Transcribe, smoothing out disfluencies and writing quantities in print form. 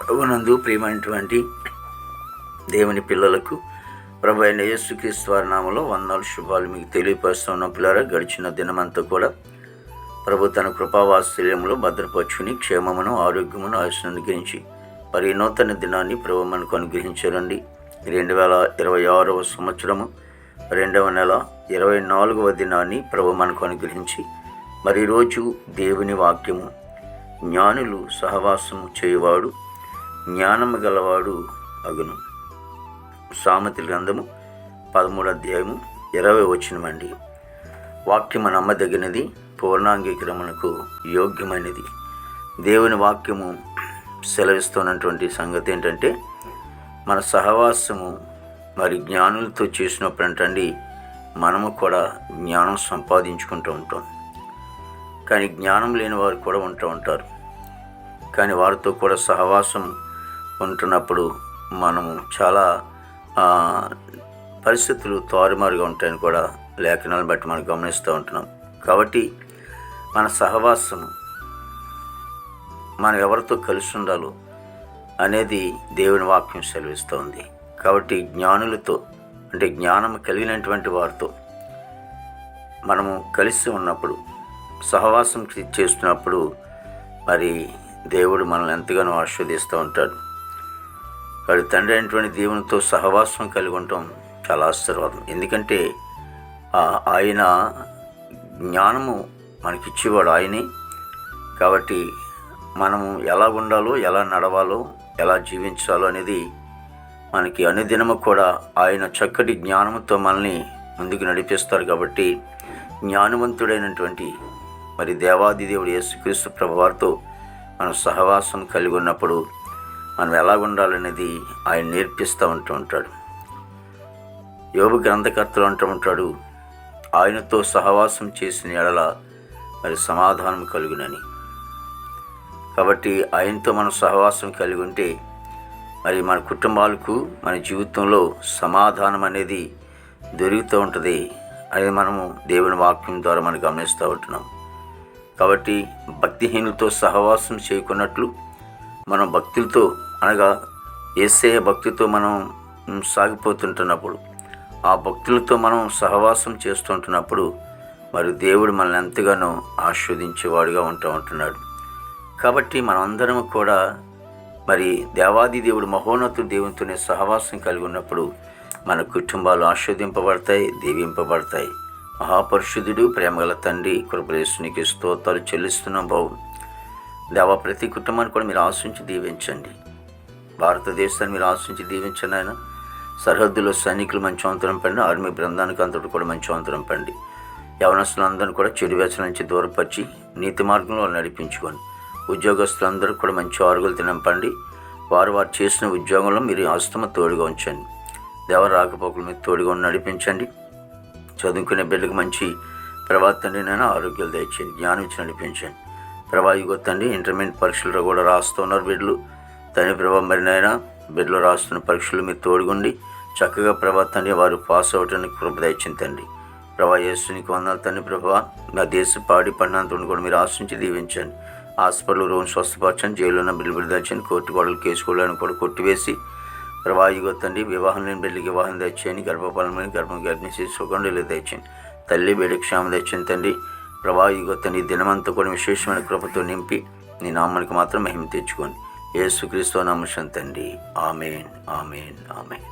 ప్రభునందు ప్రియమైనటువంటి దేవుని పిల్లలకు ప్రభు అయిన యేసుక్రీస్తు వారి నామములో వందనాలు శుభాలు మీకు తెలియపరుస్తున్న పిల్లరా, గడిచిన దినమంతా కూడా ప్రభు తన కృపావాత్సల్యంలో భద్రపరుచుకుని క్షేమమును ఆరోగ్యమును ఆయుష్ను అనుగ్రహించి మరి నూతన దినాన్ని ప్రభు మనకు అనుగ్రహించారండి. 2026వ సంవత్సరము 2వ నెల 24వ దినాన్ని ప్రభు మనకు అనుగ్రహించి మరి ఈరోజు దేవుని వాక్యము, జ్ఞానులు సహవాసము చేయువాడు జ్ఞానము గలవాడు అగును. సామెతల గ్రంథము 13వ అధ్యాయము 20వ వచనమండి. వాక్యము నమ్మదగినది, పూర్ణాంగీకరమునకు యోగ్యమైనది. దేవుని వాక్యము సెలవిస్తున్నటువంటి సంగతి ఏంటంటే, మన సహవాసము మరి జ్ఞానులతో చేసినప్పుడు అంటండి మనము కూడా జ్ఞానం సంపాదించుకుంటూ ఉంటాం. కానీ జ్ఞానం లేని వారు కూడా ఉంటారు. కానీ వారితో కూడా సహవాసం ఉంటున్నప్పుడు మనము చాలా పరిస్థితులు తారుమారుగా ఉంటాయని కూడా లేఖనాలను బట్టి మనం గమనిస్తూ ఉంటున్నాం. కాబట్టి మన సహవాసము మనం ఎవరితో కలిసి ఉండాలో అనేది దేవుని వాక్యం సెలవిస్తోంది. కాబట్టి జ్ఞానులతో, అంటే జ్ఞానం కలిగినటువంటి వారితో మనము కలిసి ఉన్నప్పుడు, సహవాసం చేస్తున్నప్పుడు మరి దేవుడు మనల్ని ఎంతగానో ఆశీర్వదిస్తూ ఉంటాడు. వాడి తండ్రి అయినటువంటి దేవునితో సహవాసం కలిగి ఉండటం చాలా ఆశీర్వాదం. ఎందుకంటే ఆయన జ్ఞానము మనకిచ్చేవాడు ఆయనే. కాబట్టి మనము ఎలా ఉండాలో, ఎలా నడవాలో, ఎలా జీవించాలో అనేది మనకి అనుదినము కూడా ఆయన చక్కటి జ్ఞానంతో మనల్ని ముందుకు నడిపిస్తారు. కాబట్టి జ్ఞానవంతుడైనటువంటి మరి దేవాది దేవుడు యేసుక్రీస్తు ప్రభువారితో మనం సహవాసం కలిగి ఉన్నప్పుడు మనం ఎలా ఉండాలనేది ఆయన నేర్పిస్తూ ఉంటాడు. యోబు గ్రంథకర్తలు అంటూ ఉంటాడు, ఆయనతో సహవాసం చేసిన ఎడల మరి సమాధానం కలుగునని. కాబట్టి ఆయనతో మనం సహవాసం కలిగి ఉంటే మరి మన కుటుంబాలకు, మన జీవితంలో సమాధానం అనేది దొరుకుతూ ఉంటుంది. అది మనము దేవుని వాక్యం ద్వారా మనం గమనిస్తూ ఉంటున్నాం. కాబట్టి భక్తిహీనులతో సహవాసం చేయకున్నట్లు మనం భక్తులతో, అనగా యేసయ్య భక్తితో మనం సాగిపోతుంటున్నప్పుడు, ఆ భక్తులతో మనం సహవాసం చేస్తుంటున్నప్పుడు మరి దేవుడు మనల్ని ఎంతగానో ఆస్వాదించేవాడుగా ఉంటున్నాడు. కాబట్టి మనమందరం కూడా మరి దేవాది దేవుడు మహోన్నతుడు దేవునితోనే సహవాసం కలిగి ఉన్నప్పుడు మన కుటుంబాలు ఆస్వాదింపబడతాయి, దీవింపబడతాయి. మహాపరిశుద్ధుడు, ప్రేమగల తండ్రి, కృపలేసునికి స్తోత్రాలు చెల్లిస్తున్నాం బాబు. దేవా, ప్రతి కుటుంబాన్ని కూడా మీరు ఆశించి దీవించండి. భారతదేశాన్ని మీరు ఆశించి దీవించండి. ఆయన సరిహద్దులో సైనికులు మంచి అంతరం పండి, ఆర్మీ బృందానికి అంతటి కూడా మంచి అంతరం పండి. యవనస్తులందరూ కూడా చెడు వ్యసనం నుంచి దూరపరిచి నీతి మార్గంలో నడిపించుకొని, ఉద్యోగస్తులందరూ కూడా మంచి ఆరుగులు తినంపండి. వారు చేసిన ఉద్యోగంలో మీరు హస్తమ తోడుగా ఉంచండి. దేవ, రాకపోకలు మీరు తోడుగా నడిపించండి. చదువుకునే బిడ్డలకు మంచి ప్రవర్తనైనా ఆరోగ్యాలు దయచేయండి, జ్ఞానం ఇచ్చి నడిపించండి. ప్రభావిగో తండ్రి, ఇంటర్మీడియట్ పరీక్షలు కూడా రాస్తున్నారు బిడ్డలు. తండ్రి ప్రభావ, మరినైనా బిడ్డలు రాస్తున్న పరీక్షలు మీరు తోడుగుండి చక్కగా ప్రభాతండి వారు పాస్ అవడానికి కృప దయచేయండి తండ్రి. ప్రభా, యేసునికి వందనాలు తండ్రి. ప్రభావ, నా దేశ పాడి పండినంతని కూడా మీరు ఆశించి దీవించండి. హాస్పిటల్ రోజు స్వస్థపరచండి, జైల్లో ఉన్న బిడ్డలు విడుదలని, కోర్టు గొడవలు కేసుకోవడానికి కూడా కొట్టివేసి ప్రభావిగో తండ్రి, వివాహం లేని బిడ్డలకి వివాహం తెచ్చేయండి. గర్భఫలమైన గర్భిణీ సుఖంలో తెచ్చేయండి. తల్లి బిడ్డ క్షేమం తెచ్చింది తండ్రి. ప్రభావిగో తండ్రి, దినమంతా కూడా విశేషమైన కృపతో నింపి నీ నామానికి మాత్రం మహిమ తెచ్చుకోండి. యేసుక్రీస్తు నామమున తండ్రి. ఆమేన్, ఆమేన్, ఆమేన్.